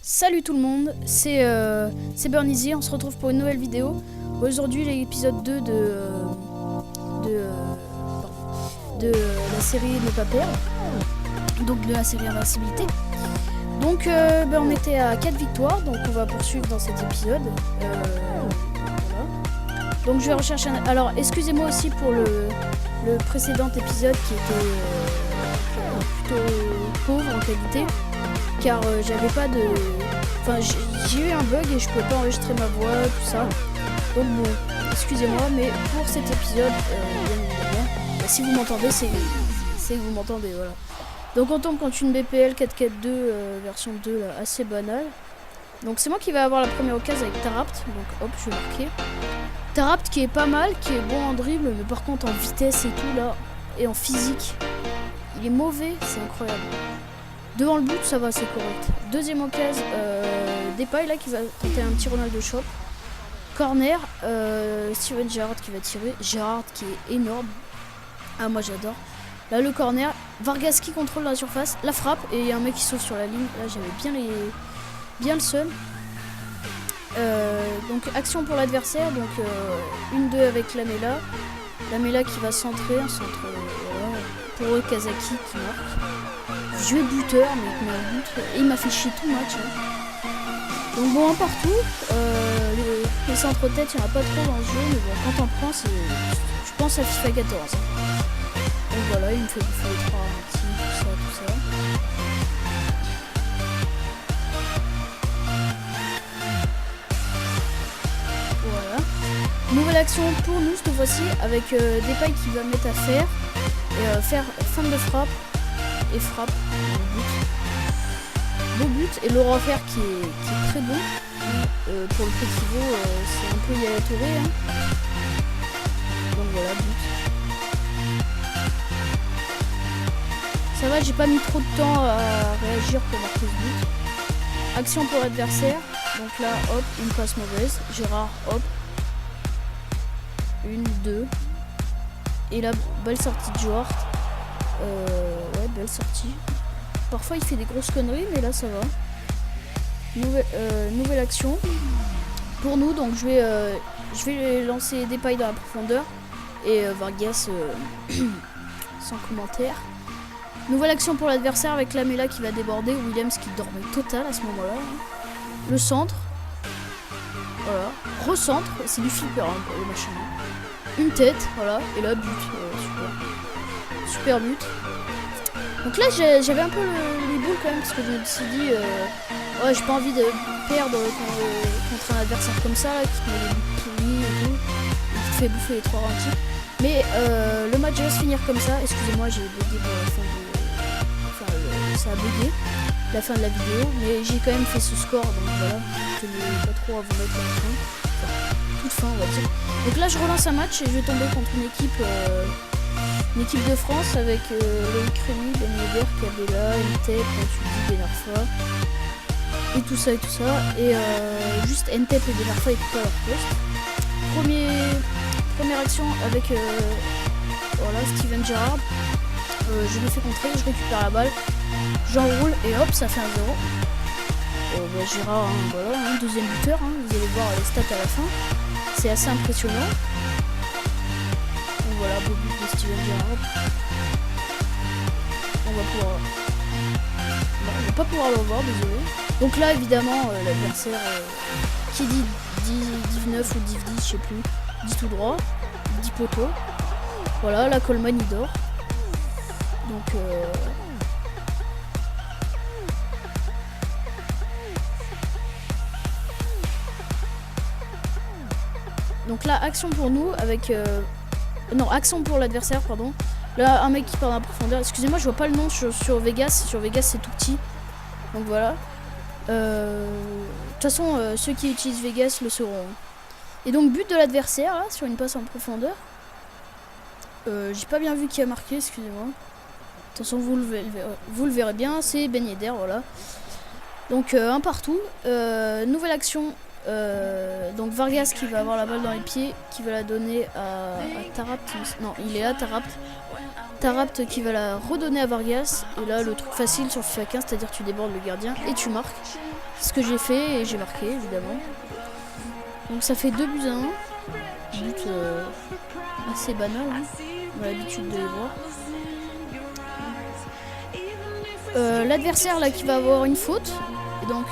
Salut tout le monde, c'est Burneasy, on se retrouve pour une nouvelle vidéo. Aujourd'hui l'épisode 2 de la série Ne pas perdre, donc de la série Invincibilité. Donc on était à 4 victoires, donc on va poursuivre dans cet épisode. Voilà. Donc je vais rechercher un... Alors excusez-moi aussi pour le précédent épisode qui était plutôt pauvre en qualité. Car j'avais pas de... Enfin, j'ai eu un bug et je pouvais pas enregistrer ma voix, tout ça. Donc bon, excusez-moi, mais pour cet épisode, bien évidemment, si vous m'entendez, c'est que vous m'entendez, voilà. Donc on tombe contre une BPL 442 version 2, là, assez banale. Donc c'est moi qui vais avoir la première occasion avec Tarapt, donc hop, je vais marquer. Tarapt qui est pas mal, qui est bon en dribble, mais par contre en vitesse et tout, là, et en physique, il est mauvais, c'est incroyable. Devant le but, ça va, c'est correct. Deuxième occasion, Depay là qui va tenter un petit Ronaldo shot. Corner, Steven Gerrard qui va tirer. Gerrard qui est énorme. Ah, moi j'adore. Là, le corner. Vargas qui contrôle la surface. La frappe. Et il y a un mec qui saute sur la ligne. Là, j'avais bien le seum. Donc, action pour l'adversaire. Donc, 1-2 avec Lamela. Lamela qui va centrer. Un centre voilà, pour Kazaki qui marque. Vieux buteur, mais il met un but. Et il m'a fait chier tout le match. Hein. Donc bon, un partout. Les centres-têtes, il n'y en a pas trop dans ce jeu. Mais bon, quand on prend, c'est... Je pense à FIFA 14. Hein. Donc voilà, il me fait bouffer les 3 petits, tout ça. Voilà. Nouvelle action pour nous cette fois-ci. Avec Depay qui va mettre à faire. Et faire fin de frappe. Et frappe, beau but, et Laurent Fer qui est très bon. Pour le petit veau, c'est un peu Yaya Touré. Hein. Donc voilà, but. Ça va, j'ai pas mis trop de temps à réagir pour marquer ce but. Action pour l'adversaire. Donc là, hop, une passe mauvaise. Gérard, hop. 1, 2. Et là, belle sortie de joueur. Ouais, belle sortie. Parfois il fait des grosses conneries, mais là ça va. Nouvelle action pour nous, donc je vais lancer des pailles dans la profondeur et Vargas sans commentaire. Nouvelle action pour l'adversaire avec Lamela qui va déborder, Williams qui dormait total à ce moment-là. Le centre, voilà, recentre, c'est du flipper hein, le machin. Une tête, voilà, et là but, super but. Donc là j'avais un peu les boules quand même parce que je me suis dit ouais, j'ai pas envie de perdre contre un adversaire comme ça là, qui te met des buts pourris et tout, qui te fait bouffer les 3 rantis. Mais le match va se finir comme ça. Excusez-moi, j'ai bugué pour la fin de... Enfin ça a bugué la fin de la vidéo, mais j'ai quand même fait ce score, donc voilà, je tenais pas trop à vous mettre à la fin. Enfin, toute fin on va dire. Donc là je relance un match et je vais tomber contre une équipe de France avec Loïc Rémy, Ben Yedder, Cabella, Ntep, Matuidi, Benarfa et tout ça. Et juste Ntep et Benarfa étaient pas à leur poste. Première action avec voilà, Steven Gerrard. Je me fais contrer, je récupère la balle, j'enroule et hop, ça fait 1-0. Bah, Gerrard, hein, voilà, hein, deuxième buteur, hein, vous allez voir les stats à la fin. C'est assez impressionnant. Donc voilà, beau but de Steven Gerrard. On va pas pouvoir le revoir, désolé. Donc là, évidemment, l'adversaire qui dit 19 ou 10, je sais plus, dit tout droit, 10 poteaux. Voilà, la Coleman il dort. Donc là, action pour nous avec... Non, action pour l'adversaire, pardon. Là, un mec qui part dans la profondeur. Excusez-moi, je vois pas le nom sur Vegas. Sur Vegas, c'est tout petit. Donc voilà. De toute façon, ceux qui utilisent Vegas le sauront. Et donc, but de l'adversaire, là, sur une passe en profondeur. J'ai pas bien vu qui a marqué, excusez-moi. De toute façon, vous le verrez bien. C'est Ben Yedder, voilà. Donc, un partout. Nouvelle action. Donc Vargas qui va avoir la balle dans les pieds, qui va la donner à Tarapt. Non, il est là, Tarapt. Tarapt qui va la redonner à Vargas. Et là, le truc facile sur FIFA 15, c'est-à-dire tu débordes le gardien et tu marques. C'est ce que j'ai fait et j'ai marqué évidemment. Donc ça fait 2 buts à 1. But assez banal, hein. On a l'habitude de les voir. L'adversaire là qui va avoir une faute. Et donc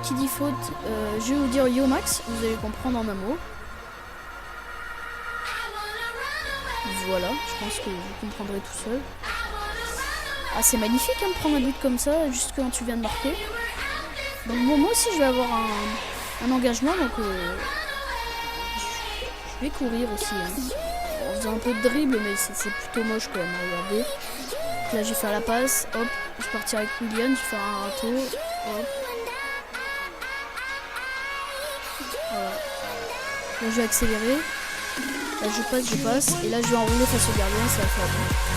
qui dit faute, je vais vous dire yo max, vous allez comprendre en un mot. Voilà, je pense que vous comprendrez tout seul. Ah, c'est magnifique hein, de prendre un but comme ça, juste quand tu viens de marquer. Donc bon, moi aussi je vais avoir un engagement, donc je vais courir aussi. Hein. En faisant un peu de dribble, mais c'est plutôt moche quand même, regardez. Donc là j'ai fait la passe, hop, je vais partir avec Willian, je vais faire un râteau, hop. Voilà. Là je vais accélérer. Là je passe, et là je vais enrouler face au gardien, ça va faire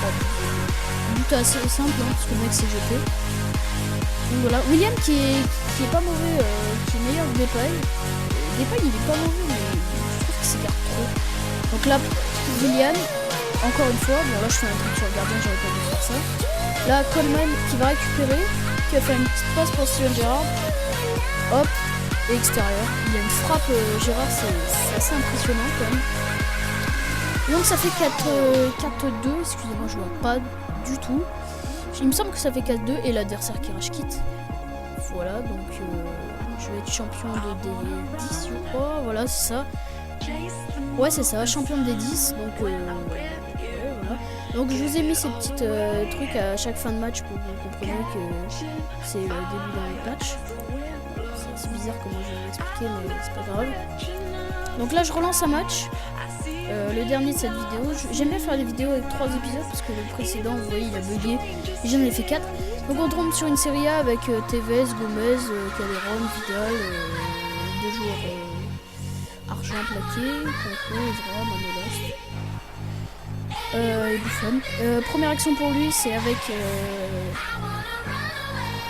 un but assez simple, hein, parce que le mec s'est jeté. Donc voilà, William qui est pas mauvais, qui est meilleur que Depay. Depay il est pas mauvais, mais je trouve qu'il s'écarte trop. Donc là, William, encore une fois, bon là je fais un truc sur le gardien, j'aurais pas dû faire ça. Là, Coleman qui va récupérer, qui va faire une petite passe pour Steven Gerrard. Hop, et extérieur. Il y a une frappe, Gerrard, c'est assez impressionnant quand même. Donc ça fait 4-2, excusez-moi je vois pas du tout. Il me semble que ça fait 4-2 et l'adversaire qui rage quitte. Voilà, donc je vais être champion de D10 je crois, voilà c'est ça. Ouais c'est ça, champion de D10, donc ouais, voilà. Donc je vous ai mis ces petits trucs à chaque fin de match pour que vous compreniez que c'est le début d'un match. C'est bizarre comment je vais l'expliquer mais c'est pas grave. Donc là je relance un match. Le dernier de cette vidéo, j'aime bien faire des vidéos avec 3 épisodes parce que le précédent, vous voyez, il a bugué et j'en ai fait 4. Donc on tombe sur une série A avec Tevez, Gomez, Calderon, Vidal, 2 joueurs argent plaqué, Conco, Evra, Manolas et Buffon. Première action pour lui, c'est avec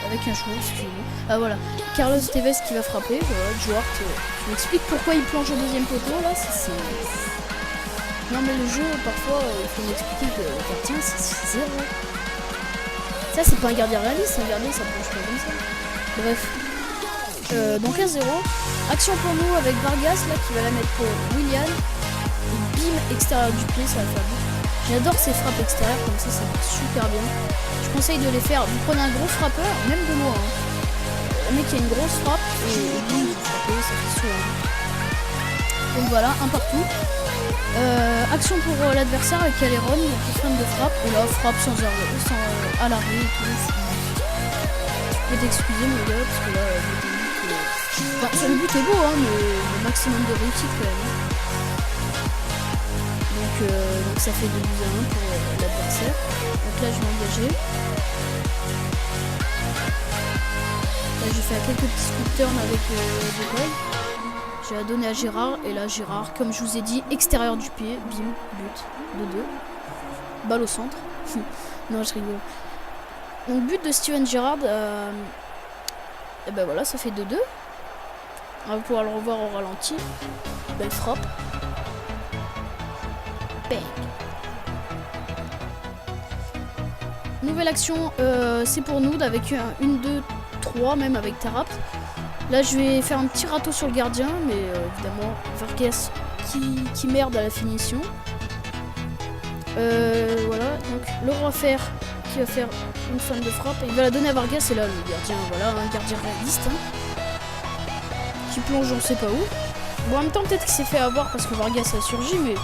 un joueur, excusez-moi. Ah voilà, Carlos Tevez qui va frapper, voilà, Duarte, je m'explique pourquoi il plonge au deuxième poteau, là, c'est... Non mais le jeu, parfois, il faut m'expliquer que le gardien, c'est 0. Ça, c'est pas un gardien réaliste, un gardien, ça plonge pas comme ça. Bref. Donc 1-0. Action pour nous avec Vargas, là, qui va la mettre pour Willian. Et bim, extérieur du pied, ça va faire but. J'adore ces frappes extérieures, comme ça marche super bien. Je conseille de les faire. Vous prenez un gros frappeur, même de moi. Hein. Le mec qui a une grosse frappe, et bim, vous frappez, ça fait souvent. Donc voilà, un partout. Action pour l'adversaire avec Calderon, donc il freine de frappe, et là frappe sans à l'arrêt et tout. Je peux t'excuser mon gars, parce que là le but est beau hein, mais le maximum de réussite quand même. Donc ça fait 2 buts à 1 pour l'adversaire. Donc là je vais m'engager. Là j'ai fait quelques petits scoop turns avec Depay. J'ai donné à Gérard, et là Gérard, comme je vous ai dit, extérieur du pied, bim, but, de 2. Balle au centre. Non, je rigole. Donc but de Steven Gerrard, et ben voilà, ça fait 2-2. On va pouvoir le revoir au ralenti. Belle frappe. Bang. Nouvelle action, c'est pour nous, avec 1, 2, 3, même avec Tarap. Là je vais faire un petit râteau sur le gardien, mais évidemment Vargas qui merde à la finition. Voilà, donc le roi fer qui va faire une fin de frappe, et il va la donner à Vargas, et là le gardien, voilà, un gardien réaliste, hein, qui plonge on sait pas où. Bon en même temps peut-être qu'il s'est fait avoir parce que Vargas a surgi, mais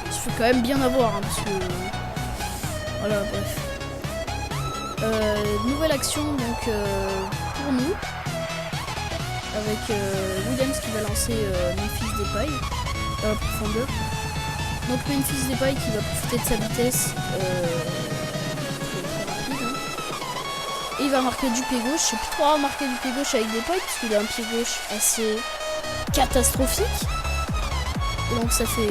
il se fait quand même bien avoir, hein, parce que... Voilà, bref. Nouvelle action donc pour nous. Avec Williams qui va lancer Memphis Depay dans la profondeur. Donc Memphis Depay qui va profiter de sa vitesse très rapide. Hein. Et il va marquer du pied gauche. Je sais plus trop marquer du pied gauche avec Depay parce qu'il a un pied gauche assez catastrophique. Et donc ça fait 4-2.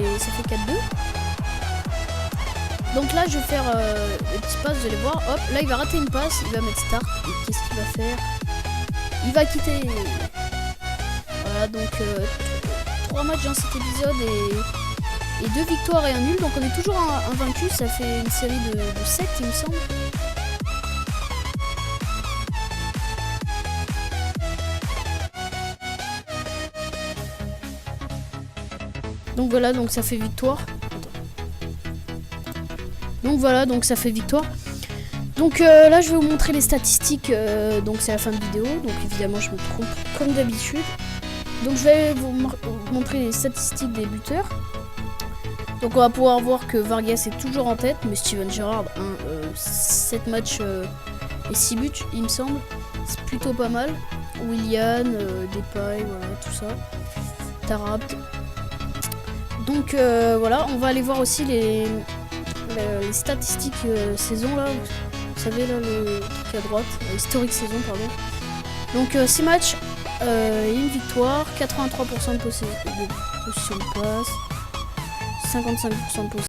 Donc là je vais faire les petits passes, vous allez voir. Hop, là il va rater une passe, il va mettre start. Et qu'est-ce qu'il va faire? Il va quitter. Voilà, donc 3 matchs dans cet épisode et 2 victoires et un nul. Donc on est toujours invaincu, ça fait une série de 7 il me semble. Donc voilà, donc ça fait victoire. Donc voilà, donc ça fait victoire. Donc là, je vais vous montrer les statistiques. Donc c'est la fin de vidéo. Donc évidemment, je me trompe comme d'habitude. Donc je vais vous montrer les statistiques des buteurs. Donc on va pouvoir voir que Vargas est toujours en tête, mais Steven Gerrard, 7 matchs et 6 buts, il me semble. C'est plutôt pas mal. Willian, Depay, voilà, tout ça. Taarabt. Donc voilà, on va aller voir aussi les statistiques saison là. Vous savez là, le truc à droite, historique saison, pardon. Donc 6 matchs, une victoire, 83% de possession de passe, 55% de possession.